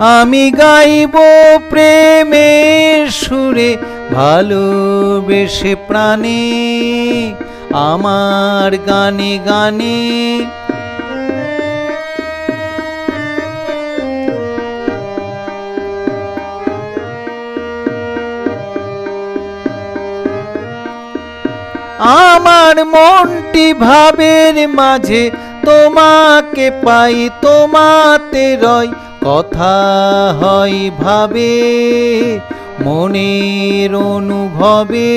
আমি গাইব প্রেমের সুরে ভালোবেসে প্রাণে আমার গানে গানে। আমার মনটি ভাবের মাঝে তোমাকে পাই, তোমাতে রয় কথা হয় ভাবে মনের অনুভবে।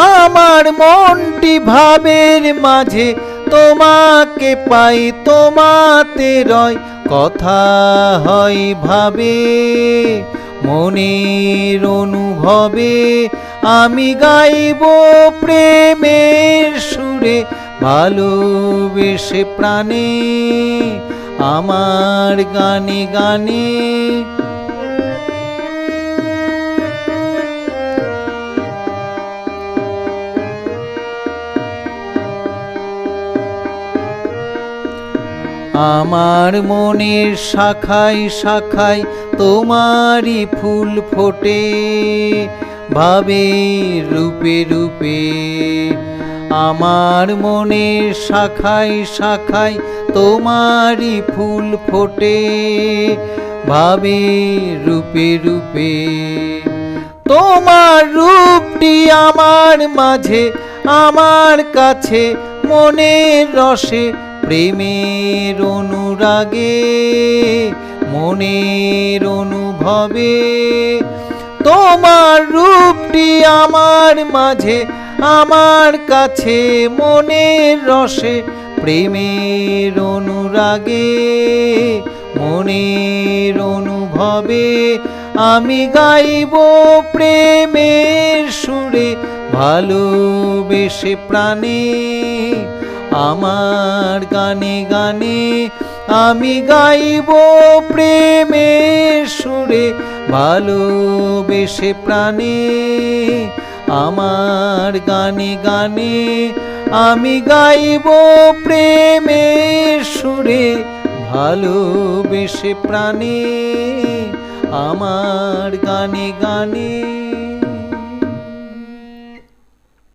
আমার মনটি ভাবের মাঝে তোমাকে পাই, তোমাতে রয় কথা হয় ভাবে মনের অনুভবে। আমি গাইব প্রেমের সুরে ভালোবেসে প্রাণে আমার গানে গানে। আমার মনের শাখায় শাখায় তোমারই ফুল ফোটে ভাবে রূপে রূপে। আমার মনের শাখায় শাখায় তোমারই ফুল ফোটে ভাবে রূপে রূপে। তোমার রূপটি আমার মাঝে আমার কাছে মনের রসে প্রেমের অনুরাগে মনের অনুভবে। তোমার রূপটি আমার মাঝে আমার কাছে মনের রসে প্রেমের অনুরাগে মনের অনুভবে। আমি গাইব প্রেমের সুরে ভালোবেসে প্রাণে আমার গানে গানে। আমি গাইব প্রেমের সুরে ভালোবেসে প্রাণে আমার গানে গানে। আমি গাইব প্রেমের সুরে ভালোবেসে প্রাণে আমার গানে গানে।